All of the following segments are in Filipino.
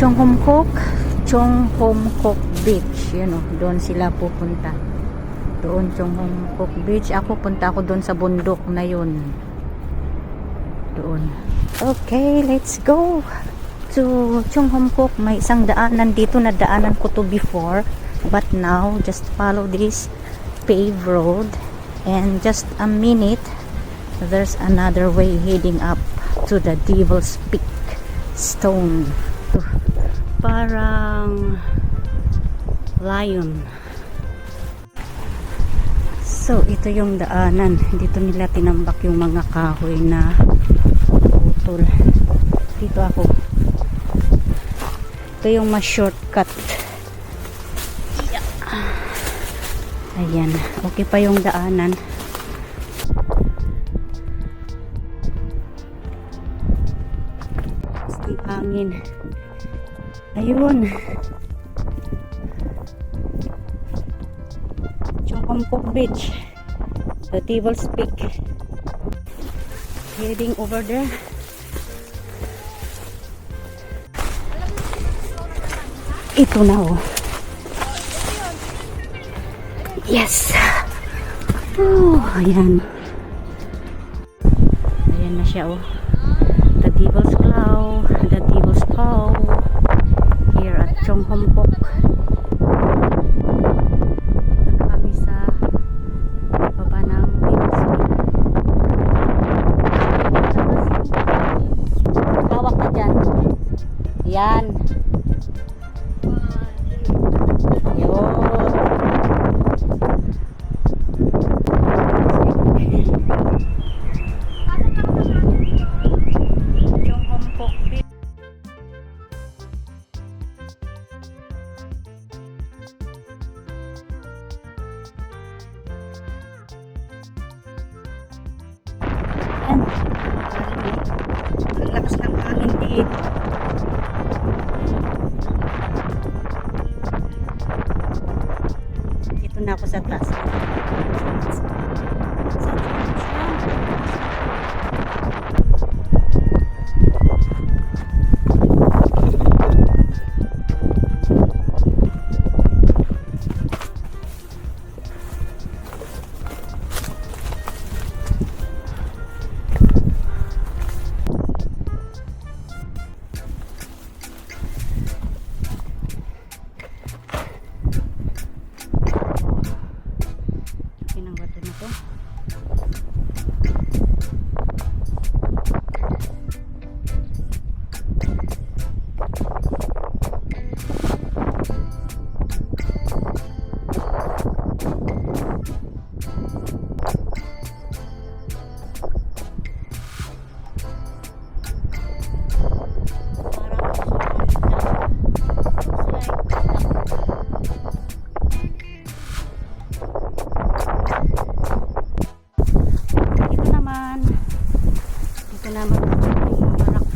Chung Hom Beach. Yun o, doon sila pupunta. Doon Chung Hom Beach. Punta ako doon sa bundok na yun. Doon. Okay, let's go to Chung Hom. May isang daanan dito na daanan ko to before, but now just follow this paved road and just a minute there's another way heading up to the Devil's Peak Stone. Parang lion. So ito yung daanan, dito nila tinambak yung mga kahoy na putol. Dito ako, ito yung mas shortcut. Ayan, okay pa yung daanan. Ang hangin. Ayun. Chung Hom Beach. The Devil's Peak. Heading over there. Ito na oh. Yes. Ayan. Ayan na siya oh. The Devil's Claw, the Devil's Paw here at Chung Hom. Ito na kami sa baba ng Devil's Peak. Hawak ka dyan. Yan. Yun. Ang lakas ng hangin dito. Dito na ako sa taas.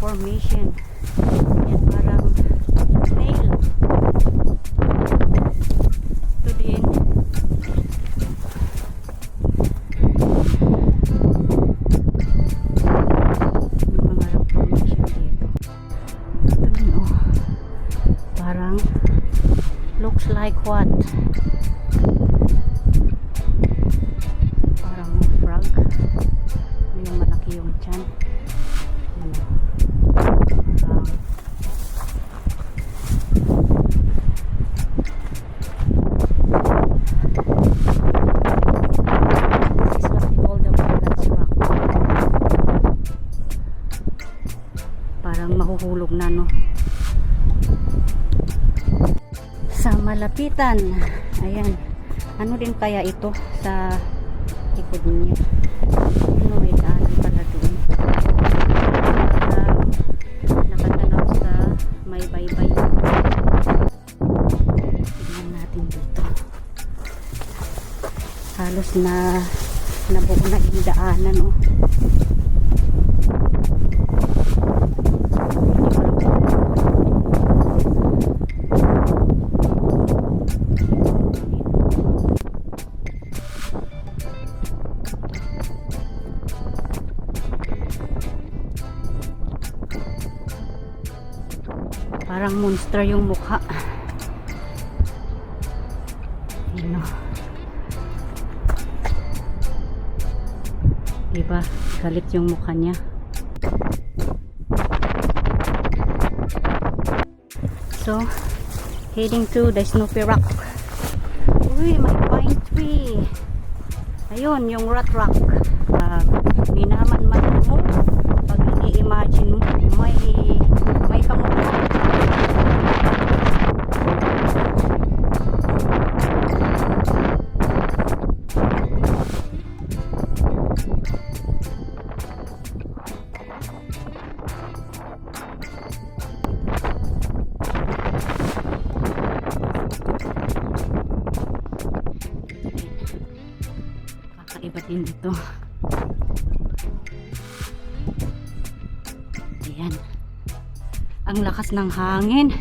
Formation. Yan parang snail. Ito din. Yung mga rock formation dito. Ito din oh. Parang looks like what? Parang frog. Yung malaki yung tiyan. Parang mahuhulog na no. Sa malapitan. Ayan. Ano din kaya ito sa likod niya? Ano may daanan pala doon. Nakatanaw sa may baybay. Tignan natin dito. Halos na nabuo na yung daanan oh. Parang monster yung mukha. Ano? Diba? Galit yung mukha niya. So, heading to the Snoopy Rock. Uy, may pine tree. Ayun, yung rat rock. Minaman-man mo. Pag ini-imagine mo, may kamukha. Kakaiba din dito. Ayan. Ang lakas ng hangin.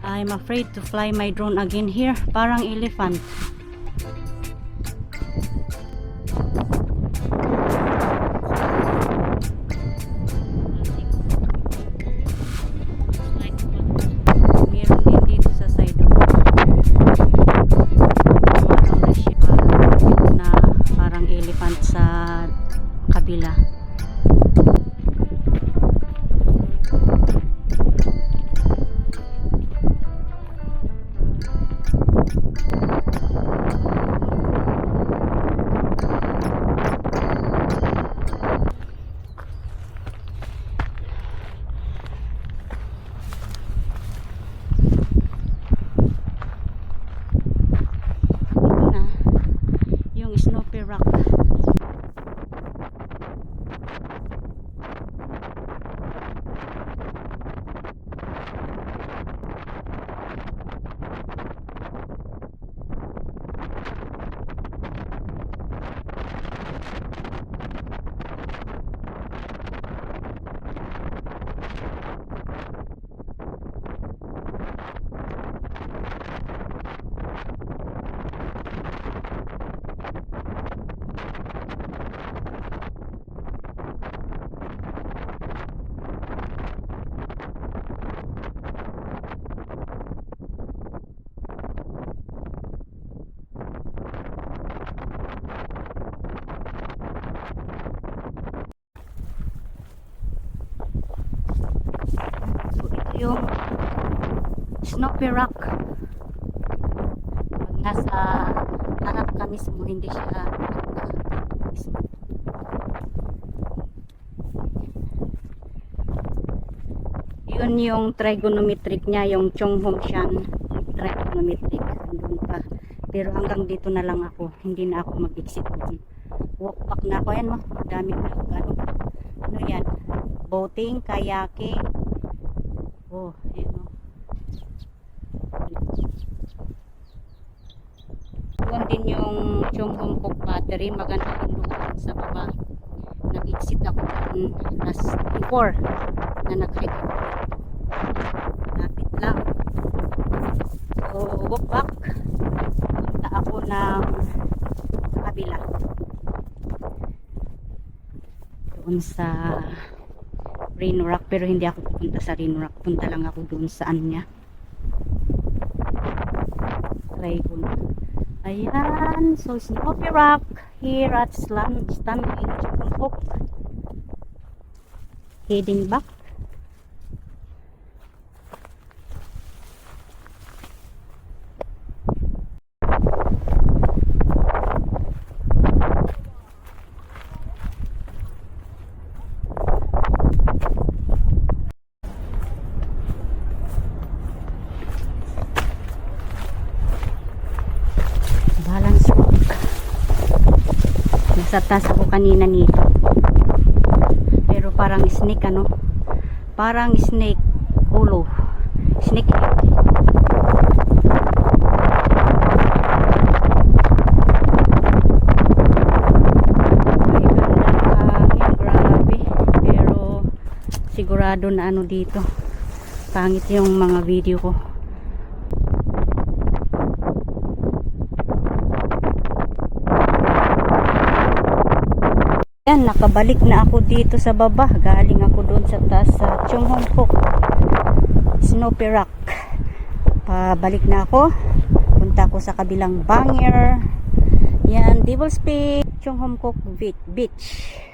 I'm afraid to fly my drone again here. Parang elephant. Meron din dito sa side. Parang na siya na parang elephant sa kabila. Snoopy Rock. Yung Snoopy Rock. Pag nasa harap ka mismo, hindi siya yun yung trigonometric niya, yung Chung Hom Shan trigonometric. Andun pa. Pero hanggang dito na lang ako. Hindi na ako mag-exit doon. Walk back na ako. Yan mo. Dami na ano yan? Boating, kayaking. Oh, ayun o. Doon din yung Chung Hom Battery. Maganda rin doon sa baba. Nag-exit ako doon last before na nag-hike ako. Lapit lang. So, walk back. Punta ako ng kabila. Doon sa Rhino Rock, pero hindi ako pupunta sa Rhino Rock. Punta lang ako doon saan niya. Ayan, so Snoopy Rock here at Stan in Chung Hom. Heading back. Sa taas ako kanina nito, pero parang snake, ano, parang snake ulo, snake head. Ay, ganda hangin, grabe, pero sigurado na ano dito, pangit yung mga video ko. Yan, nakabalik na ako dito sa baba. Galing ako doon sa taas sa Chung Hom. Snoopy Rock. Pabalik na ako. Punta ako sa kabilang banger. Yan, Devil's Peak, Chung Hom Beach.